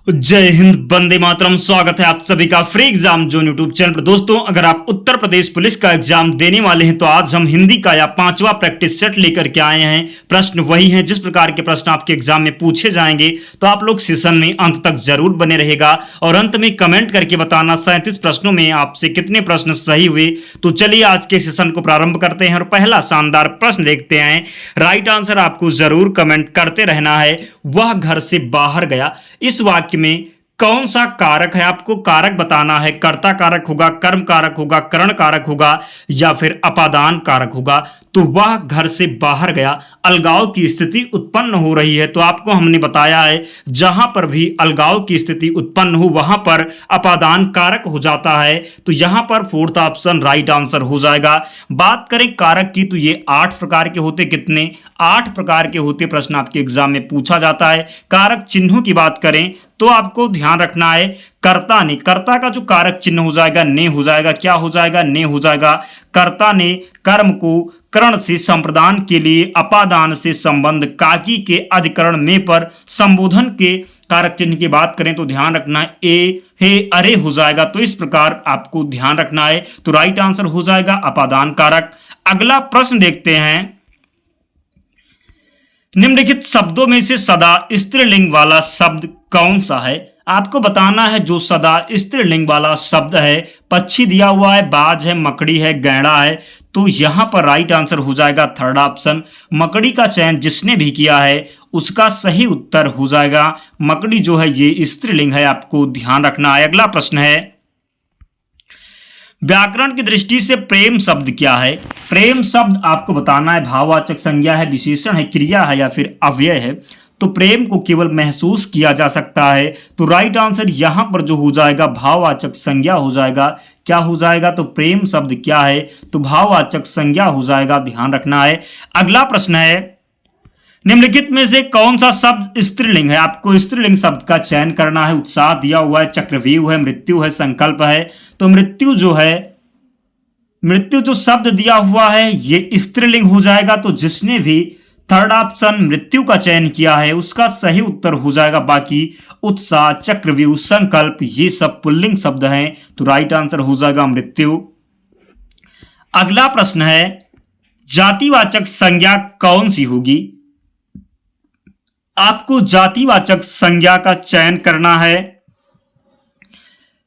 जय हिंद, वंदे मातरम। स्वागत है आप सभी का free exam zone YouTube channel पर। दोस्तों, अगर आप उत्तर प्रदेश पुलिस का एग्जाम देने वाले हैं तो आज हम हिंदी का या 5वां प्रैक्टिस सेट लेकर के आए हैं। प्रश्न वही हैं जिस प्रकार के प्रश्न आपके एग्जाम में पूछे जाएंगे, तो आप लोग सेशन में अंत तक जरूर बने रहेगा और अंत में कमेंट करके बताना 37 प्रश्नों में आपसे कितने प्रश्न सही हुए। तो चलिए आज के सेशन को प्रारंभ करते हैं और पहला शानदार प्रश्न देखते हैं। राइट आंसर आपको जरूर कमेंट करते रहना है। वह घर से बाहर गया, इस वाक्य में कौन सा कारक है? आपको कारक बताना है। कर्ता कारक होगा, कर्म कारक होगा, करण कारक होगा या फिर अपादान कारक होगा। तो वह घर से बाहर गया, अलगाव की स्थिति उत्पन्न हो रही है। तो आपको हमने बताया है जहां पर भी अलगाव की स्थिति उत्पन्न हो वहां पर अपादान कारक हो जाता है। तो यहां पर फोर्थ ऑप्शन राइट आंसर हो जाएगा। बात करें कारक की तो ये 8 प्रकार के होते। कितने? 8 प्रकार के होते। प्रश्न आपके एग्जाम में पूछा जाता है। कारक चिन्हों की बात करें तो आपको ध्यान रखना है कर्ता ने, कर्ता का जो कारक चिन्ह हो जाएगा ने हो जाएगा। क्या हो जाएगा? ने हो जाएगा। कर्ता ने कर्म को करण से संप्रदान के लिए अपादान से संबंध काकी के अधिकरण में पर संबोधन के कारक चिन्ह की बात करें तो ध्यान रखना है ए हे अरे हो जाएगा। तो इस प्रकार आपको ध्यान रखना है। तो राइट आंसर हो जाएगा अपादान कारक। अगला प्रश्न देखते हैं। निम्नलिखित शब्दों में से सदा स्त्रीलिंग वाला शब्द कौन सा है? आपको बताना है जो सदा स्त्रीलिंग वाला शब्द है। पक्षी दिया हुआ है, बाज है, मकड़ी है, गैंडा है। तो यहां पर राइट आंसर हो जाएगा थर्ड ऑप्शन। मकड़ी का चयन जिसने भी किया है उसका सही उत्तर हो जाएगा। मकड़ी जो है ये स्त्रीलिंग है, आपको ध्यान रखना है। अगला प्रश्न है, व्याकरण की दृष्टि से प्रेम शब्द क्या है? प्रेम शब्द आपको बताना है भाववाचक संज्ञा है, विशेषण है, क्रिया है या फिर अव्यय है। तो प्रेम को केवल महसूस किया जा सकता है। तो राइट आंसर यहां पर जो हो जाएगा भाववाचक संज्ञा हो जाएगा। क्या हो जाएगा? तो प्रेम शब्द क्या है? तो भाववाचक संज्ञा हो जाएगा। ध्यान रखना है। अगला प्रश्न है, निम्नलिखित में से कौन सा शब्द स्त्रीलिंग है? आपको स्त्रीलिंग शब्द का चयन करना है। उत्साह दिया हुआ है, चक्रव्यूह है, मृत्यु है, संकल्प है। तो मृत्यु जो शब्द दिया हुआ है ये स्त्रीलिंग हो जाएगा। तो जिसने भी थर्ड ऑप्शन मृत्यु का चयन किया है उसका सही उत्तर हो जाएगा। बाकी उत्साह, चक्रव्यूह, संकल्प ये सब पुल्लिंग शब्द हैं। तो राइट आंसर हो जाएगा मृत्यु। अगला प्रश्न है, जातिवाचक संज्ञा कौन सी होगी? आपको जातिवाचक संज्ञा का चयन करना है।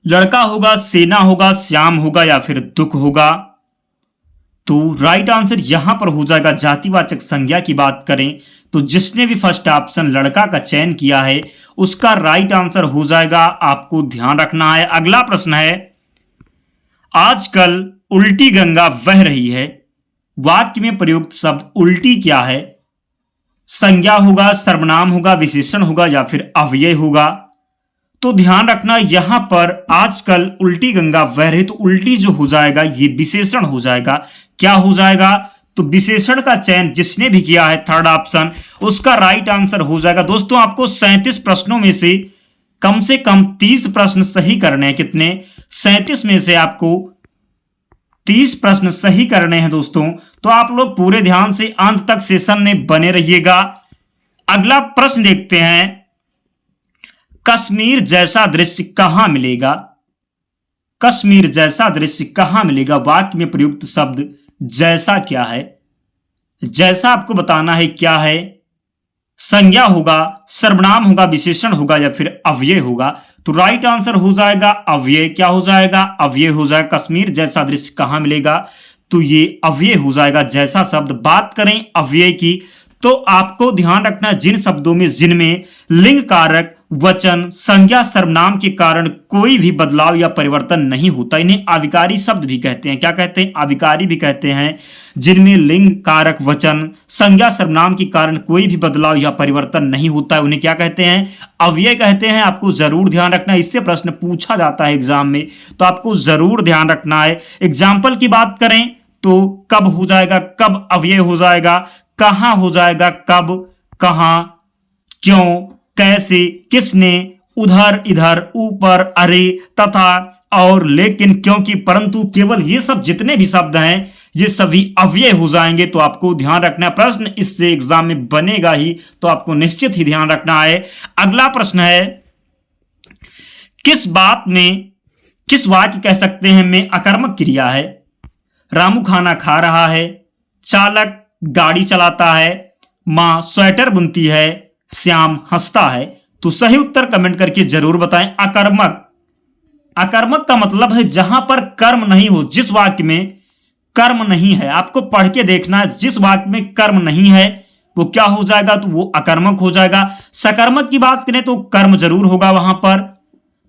लड़का होगा, सेना होगा, श्याम होगा या फिर दुख होगा। तो राइट आंसर यहां पर हो जाएगा जातिवाचक संज्ञा की बात करें तो जिसने भी फर्स्ट ऑप्शन लड़का का चयन किया है उसका राइट आंसर हो जाएगा। आपको ध्यान रखना है। अगला प्रश्न है, आजकल उल्टी गंगा बह रही है। वाक्य में प्रयुक्त शब्द उल्टी क्या है? संज्ञा होगा, सर्वनाम होगा, विशेषण होगा या फिर अव्यय होगा। तो ध्यान रखना यहां पर आजकल उल्टी गंगा बह रही, तो उल्टी जो हो जाएगा ये विशेषण हो जाएगा। क्या हो जाएगा? तो विशेषण का चयन जिसने भी किया है थर्ड ऑप्शन उसका राइट आंसर हो जाएगा। दोस्तों, आपको 37 प्रश्नों में से कम 30 प्रश्न सही करने हैं। कितने? 37 में से आपको 30 प्रश्न सही करने हैं दोस्तों। तो आप लोग पूरे ध्यान से अंत तक सेशन में बने रहिएगा। अगला प्रश्न देखते हैं, कश्मीर जैसा दृश्य कहां मिलेगा? कश्मीर जैसा दृश्य कहां मिलेगा? वाक्य में प्रयुक्त शब्द जैसा क्या है? जैसा आपको बताना है क्या है। संज्ञा होगा, सर्वनाम होगा, विशेषण होगा या फिर अव्यय होगा। तो राइट आंसर हो जाएगा अव्यय। क्या हो जाएगा? अव्यय हो जाएगा। कश्मीर जैसा दृश्य कहां मिलेगा? तो ये अव्यय हो जाएगा जैसा शब्द। बात करें अव्यय की तो आपको ध्यान रखना जिन शब्दों में जिनमें लिंग कारक, वचन, संज्ञा, सर्वनाम के कारण कोई भी बदलाव या परिवर्तन नहीं होता, इन्हें अविकारी शब्द भी कहते हैं। क्या कहते हैं? अविकारी भी कहते हैं। जिनमें लिंग कारक, वचन, संज्ञा, सर्वनाम के कारण कोई भी बदलाव या परिवर्तन नहीं होता है उन्हें क्या कहते हैं? अव्यय कहते हैं। आपको जरूर ध्यान रखना है, इससे प्रश्न पूछा जाता है एग्जाम में, तो आपको जरूर ध्यान रखना है। एग्जाम्पल की बात करें तो कब हो जाएगा, कब अव्यय हो जाएगा, कहां हो जाएगा, कब, कहां, क्यों, कैसे, किसने, उधर, इधर, ऊपर, अरे, तथा, और, लेकिन, क्योंकि, परंतु, केवल ये सब जितने भी शब्द हैं ये सभी अव्यय हो जाएंगे। तो आपको ध्यान रखना है। प्रश्न इससे एग्जाम में बनेगा ही, तो आपको निश्चित ही ध्यान रखना है। अगला प्रश्न है, किस बात में, किस वाक्य कह सकते हैं में अकर्मक क्रिया है? रामू खाना खा रहा है, चालक गाड़ी चलाता है, मां स्वेटर बुनती है, श्याम हंसता है। तो सही उत्तर कमेंट करके जरूर बताएं। अकर्मक, अकर्मक का मतलब है जहां पर कर्म नहीं हो, जिस वाक्य में कर्म नहीं है, आपको पढ़ के देखना है, जिस वाक्य में कर्म नहीं है वो क्या हो जाएगा, तो वो अकर्मक हो जाएगा। सकर्मक की बात करें तो कर्म जरूर होगा वहां पर।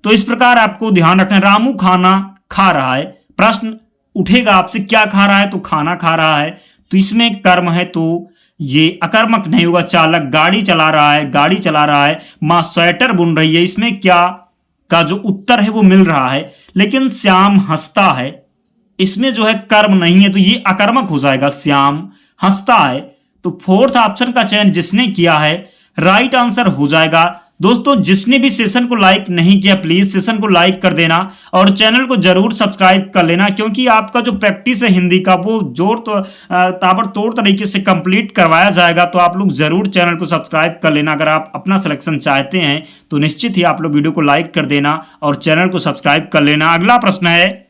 तो इस प्रकार आपको ध्यान रखना है। रामू खाना खा रहा है, प्रश्न उठेगा आपसे क्या खा रहा है, तो खाना खा रहा है, तो इसमें कर्म है तो ये अकर्मक नहीं होगा। चालक गाड़ी चला रहा है, गाड़ी चला रहा है, मां स्वेटर बुन रही है, इसमें क्या का जो उत्तर है वो मिल रहा है। लेकिन श्याम हंसता है, इसमें जो है कर्म नहीं है, तो ये अकर्मक हो जाएगा। श्याम हंसता है, तो फोर्थ ऑप्शन का चयन जिसने किया है राइट आंसर हो जाएगा। दोस्तों जिसने भी सेशन को लाइक नहीं किया प्लीज सेशन को लाइक कर देना और चैनल को जरूर सब्सक्राइब कर लेना, क्योंकि आपका जो प्रैक्टिस है हिंदी का वो ताबड़तोड़ तरीके से कंप्लीट करवाया जाएगा। तो आप लोग जरूर चैनल को सब्सक्राइब कर लेना। अगर आप अपना सिलेक्शन चाहते हैं तो निश्चित ही आप लोग वीडियो को लाइक कर देना और चैनल को सब्सक्राइब कर लेना। अगला प्रश्न है,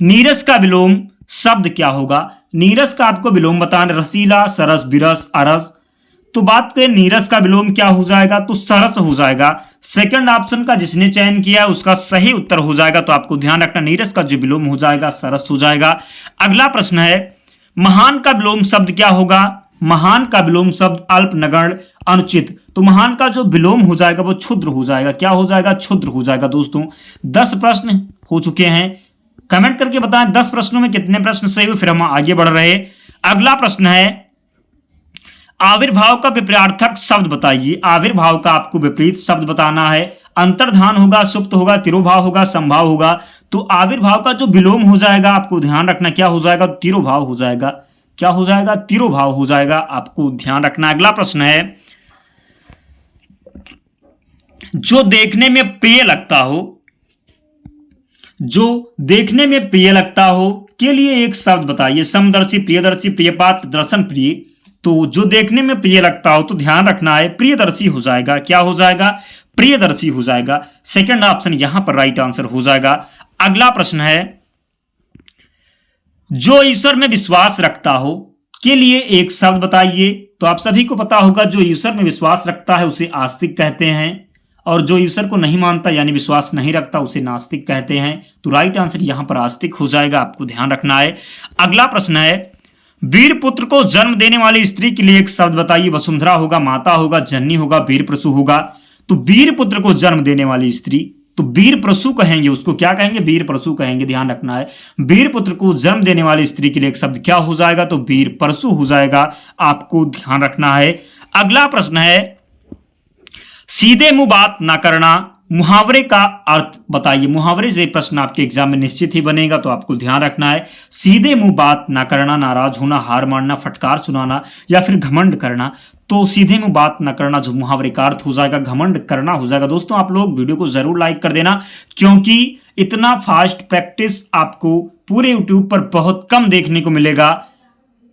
नीरस का विलोम शब्द क्या होगा? नीरस का आपको विलोम बताना, रसीला, सरस, बिरस, अरस। तो बात करें नीरस का विलोम क्या हो जाएगा, तो सरस हो जाएगा। सेकंड ऑप्शन का जिसने चयन किया उसका सही उत्तर हो जाएगा। तो आपको ध्यान रखना नीरस का जो विलोम हो जाएगा सरस हो जाएगा। अगला प्रश्न है, महान का विलोम शब्द क्या होगा? महान का विलोम शब्द अल्प, नगण्य, अनुचित। तो महान का जो विलोम हो जाएगा वो क्षुद्र हो जाएगा। क्या हो जाएगा? क्षुद्र हो जाएगा। दोस्तों 10 प्रश्न हो चुके हैं, कमेंट करके बताएं 10 प्रश्नों में कितने प्रश्न सही हुए, फिर हम आगे बढ़ रहे। अगला प्रश्न है, आविर्भाव का विपरीतार्थक शब्द बताइए। आविर्भाव का आपको विपरीत शब्द बताना है। अंतर्धान होगा, सुप्त होगा, तिरोभाव होगा, संभाव होगा। तो आविर्भाव का जो विलोम हो जाएगा आपको ध्यान रखना क्या हो जाएगा, तिरोभाव हो जाएगा। क्या हो जाएगा? तिरोभाव हो जाएगा, आपको ध्यान रखना। अगला प्रश्न है, जो देखने में प्रिय लगता हो, जो देखने में प्रिय लगता हो के लिए एक शब्द बताइए। समदर्शी, प्रियदर्शी, प्रियपात्र, दर्शन प्रिय। तो जो देखने में प्रिय लगता हो तो ध्यान रखना है प्रियदर्शी हो जाएगा। क्या हो जाएगा? प्रियदर्शी हो जाएगा। सेकंड ऑप्शन यहां पर राइट आंसर हो जाएगा। अगला प्रश्न है, जो ईश्वर में विश्वास रखता हो के लिए एक शब्द बताइए। तो आप सभी को पता होगा जो ईश्वर में विश्वास रखता है उसे आस्तिक कहते हैं, और जो ईश्वर को नहीं मानता यानी विश्वास नहीं रखता उसे नास्तिक कहते हैं। तो राइट आंसर यहां पर आस्तिक हो जाएगा, आपको ध्यान रखना है। अगला प्रश्न है, वीर पुत्र को जन्म देने वाली स्त्री के लिए एक शब्द बताइए। वसुंधरा होगा, माता होगा, जननी होगा, वीर प्रसू होगा। तो वीर पुत्र को जन्म देने वाली स्त्री, तो वीर प्रसू कहेंगे उसको। क्या कहेंगे? वीर प्रसू कहेंगे, ध्यान रखना है। वीर पुत्र को जन्म देने वाली स्त्री के लिए एक शब्द क्या हो जाएगा, तो वीर प्रसू हो जाएगा, आपको ध्यान रखना है। अगला प्रश्न है, सीधे मुंह बात ना करना, मुहावरे का अर्थ बताइए। मुहावरे से प्रश्न आपके एग्जाम में निश्चित ही बनेगा, तो आपको ध्यान रखना है। सीधे मुंह बात ना करना, नाराज होना, हार मानना, फटकार सुनाना या फिर घमंड करना। तो सीधे मुंह बात ना करना जो मुहावरे का अर्थ हो जाएगा, घमंड करना हो जाएगा। दोस्तों आप लोग वीडियो को जरूर लाइक कर देना, क्योंकि इतना फास्ट प्रैक्टिस आपको पूरे यूट्यूब पर बहुत कम देखने को मिलेगा।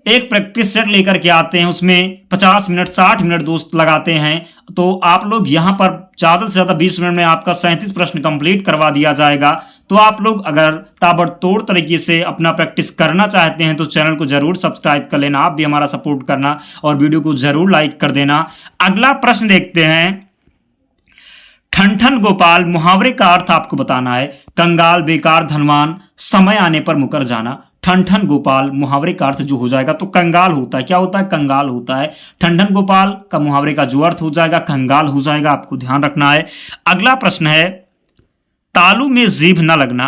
एक प्रैक्टिस सेट लेकर के आते हैं, उसमें 50 मिनट 60 मिनट दोस्त लगाते हैं। तो आप लोग यहां पर ज़्यादा से ज़्यादा 20 मिनट में आपका 37 प्रश्न कंप्लीट करवा दिया जाएगा। तो आप लोग अगर ताबड़तोड़ तरीके से अपना प्रैक्टिस करना चाहते हैं तो चैनल को जरूर सब्सक्राइब कर लेना, आप भी हमारा सपोर्ट करना और वीडियो को जरूर लाइक कर देना। अगला प्रश्न देखते हैं, ठन गोपाल मुहावरे का अर्थ आपको बताना है। कंगाल, बेकार, धनवान, समय आने पर मुकर जाना। ठन गोपाल मुहावरे का अर्थ जो हो जाएगा तो कंगाल होता है। क्या होता है? कंगाल होता है। ठन गोपाल का मुहावरे का जो अर्थ हो जाएगा कंगाल हो जाएगा, आपको ध्यान रखना है। अगला प्रश्न है, तालू में जीभ न लगना।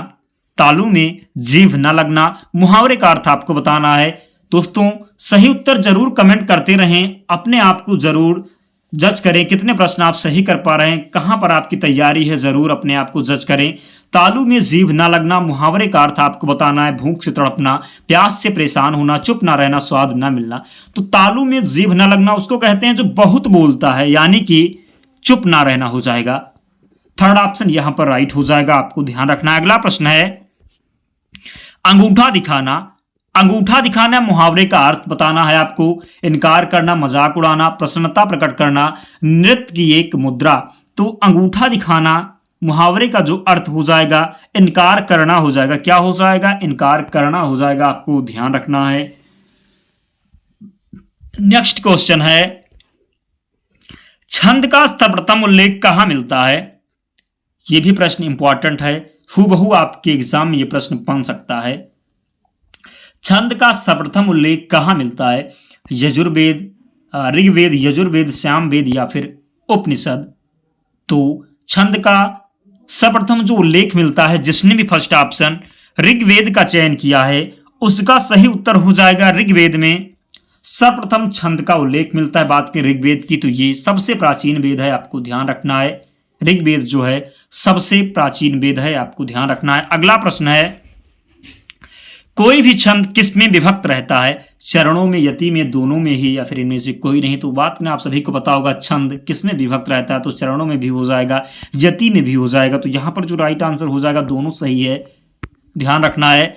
तालू में जीभ न लगना मुहावरे का अर्थ आपको बताना है। दोस्तों सही उत्तर जरूर कमेंट करते रहें, अपने आप को जरूर जज करें कितने प्रश्न आप सही कर पा रहे हैं, कहां पर आपकी तैयारी है, जरूर अपने आप को जज करें। तालू में जीभ ना लगना मुहावरे का अर्थ आपको बताना है। भूख से तड़पना, प्यास से परेशान होना, चुप ना रहना, स्वाद ना मिलना। तो तालू में जीभ ना लगना उसको कहते हैं जो बहुत बोलता है, यानी कि चुप ना रहना हो जाएगा। थर्ड ऑप्शन यहां पर राइट हो जाएगा, आपको ध्यान रखना है। अगला प्रश्न है, अंगूठा दिखाना। अंगूठा दिखाना मुहावरे का अर्थ बताना है आपको। इनकार करना, मजाक उड़ाना, प्रसन्नता प्रकट करना, नृत्य की एक मुद्रा। तो अंगूठा दिखाना मुहावरे का जो अर्थ हो जाएगा इनकार करना हो जाएगा। क्या हो जाएगा? इनकार करना हो जाएगा, आपको ध्यान रखना है। नेक्स्ट क्वेश्चन है, छंद का सर्वप्रथम उल्लेख कहां मिलता है? यह भी प्रश्न इंपॉर्टेंट है, हूबहू आपके एग्जाम में यह प्रश्न बन सकता है। छंद का सर्वप्रथम उल्लेख कहां मिलता है? यजुर्वेद, ऋग्वेद, यजुर्वेद, सामवेद या फिर उपनिषद। तो छंद का सर्वप्रथम जो उल्लेख मिलता है, जिसने भी फर्स्ट ऑप्शन ऋग्वेद का चयन किया है, उसका सही उत्तर हो जाएगा ऋग्वेद में सर्वप्रथम छंद का उल्लेख मिलता है। बात करें ऋग्वेद की तो ये सबसे प्राचीन वेद है, आपको ध्यान रखना है। ऋग्वेद जो है सबसे प्राचीन वेद है, आपको ध्यान रखना है। अगला प्रश्न है, कोई भी छंद किस में विभक्त रहता है? चरणों में, यति में, दोनों में ही, या फिर इनमें से कोई नहीं? तो बात में आप सभी को पता होगा छंद किस में विभक्त रहता है, तो चरणों में भी हो जाएगा, यति में भी हो जाएगा। तो यहां पर जो राइट आंसर हो जाएगा, दोनों सही है, ध्यान रखना है।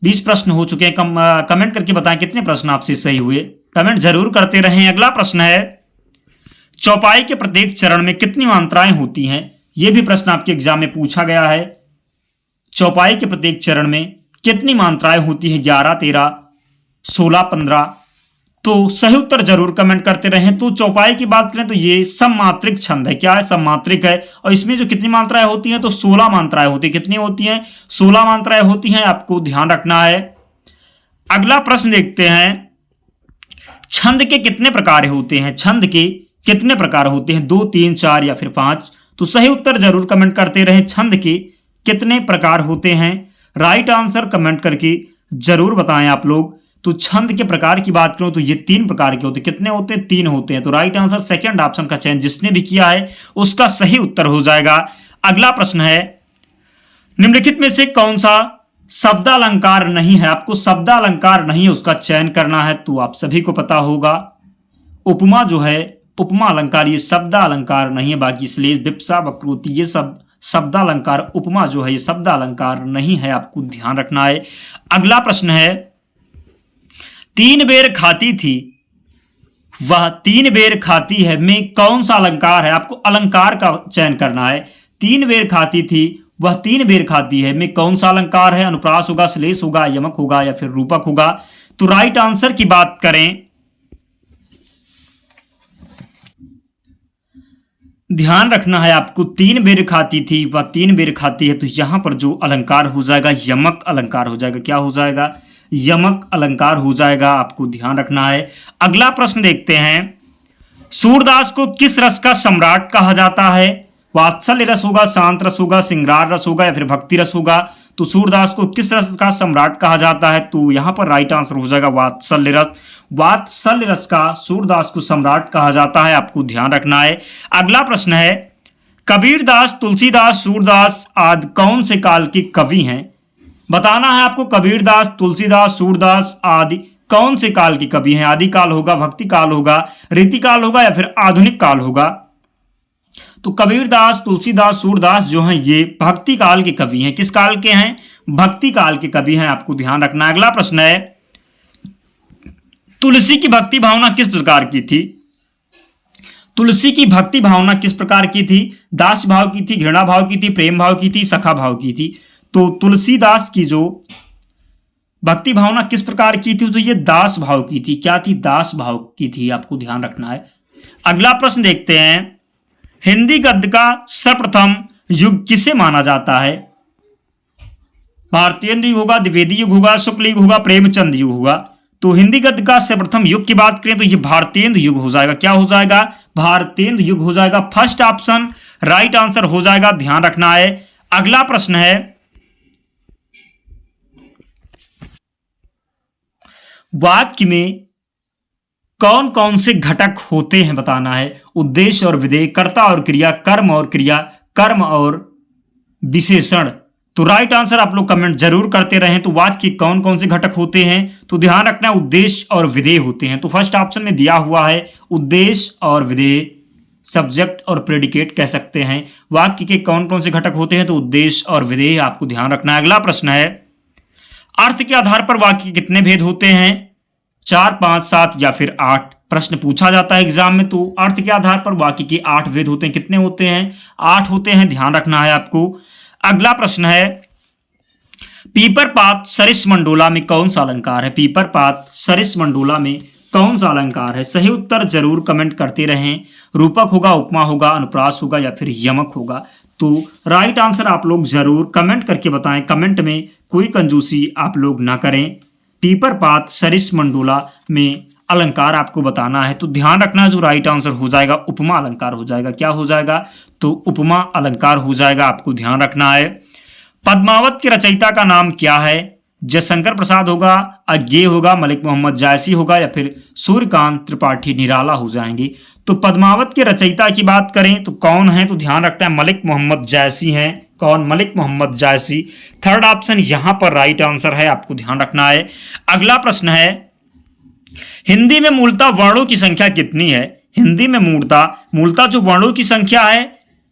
20 प्रश्न हो चुके हैं। कमेंट करके बताएं कितने प्रश्न आपसे सही हुए, कमेंट जरूर करते रहें। अगला प्रश्न है, चौपाई के प्रत्येक चरण में कितनी मात्राएं होती हैं? यह भी प्रश्न आपके एग्जाम में पूछा गया है। चौपाई के प्रत्येक चरण में कितनी मात्राएं होती हैं? 11, 13, 16, 15। तो सही उत्तर जरूर कमेंट करते रहें। तो चौपाई की बात करें तो ये सममात्रिक छंद है। क्या है? सममात्रिक है। और इसमें जो कितनी मात्राएं होती हैं, तो 16 मात्राएं होती हैं। कितनी होती हैं? 16 मात्राएं होती हैं, आपको ध्यान रखना है। अगला प्रश्न देखते हैं, छंद के कितने प्रकार होते हैं? छंद के कितने प्रकार होते हैं? 2, 3, 4 या फिर 5? तो सही उत्तर जरूर कमेंट करते रहें। छंद के कितने प्रकार होते हैं? राइट आंसर कमेंट करके जरूर बताएं आप लोग। तो छंद के प्रकार की बात करूं तो ये 3 प्रकार के होते हैं। कितने होते हैं? 3 होते हैं। तो राइट आंसर सेकंड ऑप्शन का चयन जिसने भी किया है उसका सही उत्तर हो जाएगा। अगला प्रश्न है, निम्नलिखित में से कौन सा शब्दालंकार नहीं है? आपको शब्दालंकार नहीं है उसका चयन करना है। तो आप सभी को पता होगा उपमा जो है, उपमा अलंकार, ये शब्दालंकार नहीं है। बाकी श्लेष, विप्सा, वक्रोक्ति ये सब शब्दालंकार, उपमा जो है ये शब्दालंकार नहीं है, आपको ध्यान रखना है। अगला प्रश्न है, 3 बेर खाती थी वह 3 बेर खाती है में कौन सा अलंकार है? आपको अलंकार का चयन करना है। 3 बेर खाती थी वह 3 बेर खाती है में कौन सा अलंकार है? अनुप्रास होगा, श्लेष होगा, यमक होगा या फिर रूपक होगा? तो राइट आंसर की बात करें, ध्यान रखना है आपको, 3 बेर खाती थी वह 3 बेर खाती है, तो यहां पर जो अलंकार हो जाएगा यमक अलंकार हो जाएगा। क्या हो जाएगा? यमक अलंकार हो जाएगा, आपको ध्यान रखना है। अगला प्रश्न देखते हैं, सूरदास को किस रस का सम्राट कहा जाता है? वात्सल्य रस होगा, शांत रस होगा, श्रृंगार रस होगा या फिर भक्ति रस होगा? तो सूरदास को किस रस का सम्राट कहा जाता है? तो यहां पर राइट आंसर हो जाएगा वात्सल्य रस। वात्सल्य रस का सूरदास को सम्राट कहा जाता है, आपको ध्यान रखना है। अगला प्रश्न है, कबीरदास, तुलसीदास, सूरदास आदि कौन से काल के कवि हैं? बताना है आपको, कबीरदास, तुलसीदास, सूरदास आदि कौन से काल के कवि हैं? आदि काल होगा, भक्ति काल होगा, रीति काल होगा या फिर आधुनिक काल होगा? तो कबीरदास, तुलसीदास, सूरदास जो हैं ये भक्ति काल के कवि हैं। किस काल के हैं? भक्ति काल के कवि हैं, आपको ध्यान रखना है। अगला प्रश्न है, तुलसी की भक्ति भावना किस प्रकार की थी? तुलसी की भक्ति भावना किस प्रकार की थी? दास भाव की थी, घृणा भाव की थी, प्रेम भाव की थी, सखा भाव की थी? तो तुलसीदास की जो भक्ति भावना किस प्रकार की थी? तो ये दास भाव की थी। क्या थी? दास भाव की थी, आपको ध्यान रखना है। अगला प्रश्न देखते हैं, हिंदी गद्य का सर्वप्रथम युग किसे माना जाता है? भारतेंद्र युग होगा, द्विवेदी युग होगा, शुक्ल युग होगा, प्रेमचंद युग होगा? तो हिंदी गद्य का सर्वप्रथम युग की बात करें तो ये भारतेंद्र युग हो जाएगा। क्या हो जाएगा? भारतेंद्र युग हो जाएगा। फर्स्ट ऑप्शन राइट आंसर हो जाएगा, ध्यान रखना है। अगला प्रश्न है, वाक्य में कौन कौन से घटक होते हैं बताना है। उद्देश्य और विधेय, कर्ता और क्रिया, कर्म और क्रिया, कर्म और विशेषण। तो राइट आंसर आप लोग कमेंट जरूर करते रहें। तो वाक्य के कौन कौन से घटक होते हैं? तो ध्यान रखना है, उद्देश्य और विधेय होते हैं। तो फर्स्ट ऑप्शन में दिया हुआ है उद्देश्य और विधेय, सब्जेक्ट और प्रेडिकेट कह सकते हैं। वाक्य के कौन कौन से घटक होते हैं? तो उद्देश्य और विधेय, आपको ध्यान रखना है। अगला प्रश्न है, अर्थ के आधार पर वाक्य के कितने भेद होते हैं? 4, 5, 7 या फिर 8? प्रश्न पूछा जाता है एग्जाम में, तो अर्थ के आधार पर बाकी के 8 वेद होते हैं। कितने होते हैं? 8 होते हैं, ध्यान रखना है आपको। अगला प्रश्न है, पीपर पात सरिस मंडोला में कौन सा अलंकार है? पीपर पात सरिस मंडोला में कौन सा अलंकार है? सही उत्तर जरूर कमेंट करते रहें। रूपक होगा, उपमा होगा, अनुप्रास होगा या फिर यमक होगा? तो राइट आंसर आप लोग जरूर कमेंट करके बताएं। कमेंट में कोई कंजूसी आप लोग ना करें। पीपर पात सरिस मंडोला में अलंकार आपको बताना है, तो ध्यान रखना जो राइट आंसर हो जाएगा उपमा अलंकार हो जाएगा। क्या हो जाएगा? तो उपमा अलंकार हो जाएगा, आपको ध्यान रखना है। पद्मावत के रचयिता का नाम क्या है? जयशंकर प्रसाद होगा, अज्ञेय होगा, मलिक मोहम्मद जायसी होगा या फिर सूर्यकांत त्रिपाठी निराला हो जाएंगे? तो पद्मावत के रचयिता की बात करें तो कौन है? तो ध्यान रखना है मलिक मोहम्मद जायसी हैं। कौन? मलिक मोहम्मद जायसी। थर्ड ऑप्शन यहां पर राइट आंसर है, आपको ध्यान रखना है। अगला प्रश्न है, हिंदी में मूलतः वर्णों की संख्या कितनी है? हिंदी में मूलतः जो वर्णों की संख्या है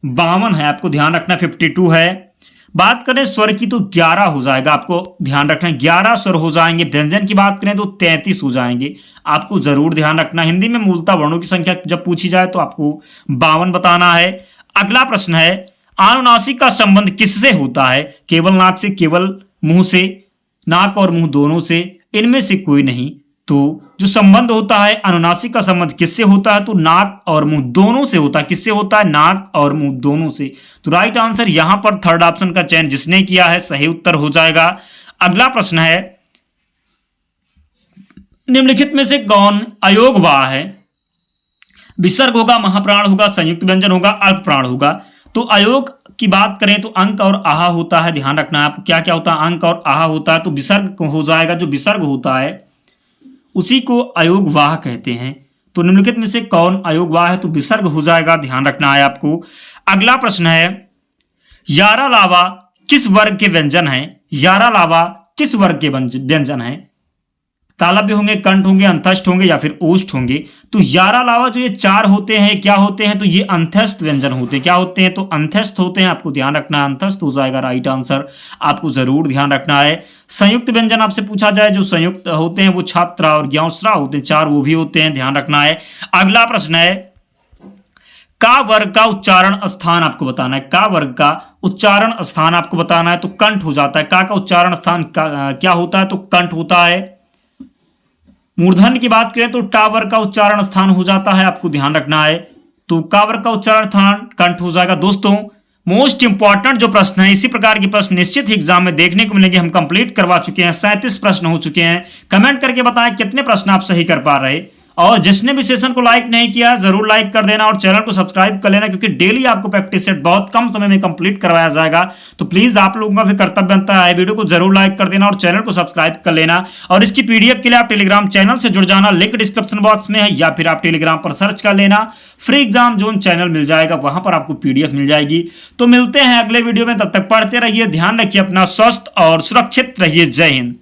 52 है, आपको ध्यान रखना 52 है। बात करें स्वर की तो 11 हो जाएगा, आपको ध्यान रखना 11 स्वर हो जाएंगे। व्यंजन की बात करें तो 33 हो जाएंगे, आपको जरूर ध्यान रखना। हिंदी में मूलतः वर्णों की संख्या जब पूछी जाए तो आपको 52 बताना है। अगला प्रश्न है, अनुनासिक का संबंध किससे होता है? केवल नाक से, केवल मुंह से, नाक और मुंह दोनों से, इनमें से कोई नहीं। तो जो संबंध होता है अनुनासिक का संबंध किससे होता है? तो नाक और मुंह दोनों से होता है। किससे होता है? नाक और मुंह दोनों से। तो राइट आंसर यहां पर थर्ड ऑप्शन का चयन जिसने किया है सही उत्तर हो जाएगा। अगला प्रश्न है, निम्नलिखित में से कौन अयोगवाह है? विसर्ग होगा, महाप्राण होगा, संयुक्त व्यंजन होगा, अल्प प्राण होगा? तो अयोग की बात करें तो अंक और आहा होता है, ध्यान रखना है आपको। क्या क्या होता है? अंक और आहा होता है, तो विसर्ग हो जाएगा। जो विसर्ग होता है उसी को अयोगवाह कहते हैं। तो निम्नलिखित में से कौन अयोगवाह है? तो विसर्ग हो जाएगा, ध्यान रखना है आपको। अगला प्रश्न है, यारा लावा किस वर्ग के व्यंजन है? यारा लावा किस वर्ग के व्यंजन है? तालव्य होंगे, कंठ होंगे, अंतस्थ होंगे या फिर ओष्ठ होंगे? तो यारा लावा जो ये 4 होते हैं क्या होते हैं? तो ये अंतस्थ व्यंजन होते हैं। क्या होते हैं? तो अंतस्थ होते हैं, आपको ध्यान रखना है। अंतस्थ हो जाएगा राइट आंसर, आपको जरूर ध्यान रखना है। संयुक्त व्यंजन आपसे पूछा जाए, जो संयुक्त होते हैं वो छात्रा और ज्ञांसरा होते हैं, 4 वो भी होते हैं, ध्यान रखना है। अगला प्रश्न है, का वर्ग का उच्चारण स्थान आपको बताना है। का वर्ग का उच्चारण स्थान आपको बताना है, तो कंठ हो जाता है। का उच्चारण स्थान क्या होता है? तो कंठ होता है। मूर्धन्य की बात करें तो टावर का उच्चारण स्थान हो जाता है, आपको ध्यान रखना है। तो कावर का उच्चारण स्थान कंठ हो जाएगा। दोस्तों मोस्ट इंपॉर्टेंट जो प्रश्न है, इसी प्रकार के प्रश्न निश्चित ही एग्जाम में देखने को मिलेंगे। हम कंप्लीट करवा चुके हैं, 37 प्रश्न हो चुके हैं। कमेंट करके बताएं कितने प्रश्न आप सही कर पा रहे। और जिसने भी सेशन को लाइक नहीं किया जरूर लाइक कर देना और चैनल को सब्सक्राइब कर लेना, क्योंकि डेली आपको प्रैक्टिस सेट बहुत कम समय में कंप्लीट करवाया जाएगा। तो प्लीज आप लोगों का भी कर्तव्य बनता है वीडियो को जरूर लाइक कर देना और चैनल को सब्सक्राइब कर लेना। और इसकी पीडीएफ के लिए आप टेलीग्राम चैनल से जुड़ जाना, लिंक डिस्क्रिप्शन बॉक्स में है, या फिर आप टेलीग्राम पर सर्च कर लेना, फ्री एग्जाम जोन चैनल मिल जाएगा, वहां पर आपको पीडीएफ मिल जाएगी। तो मिलते हैं अगले वीडियो में, तब तक पढ़ते रहिए, ध्यान रखिए अपना, स्वस्थ और सुरक्षित रहिए। जय हिंद।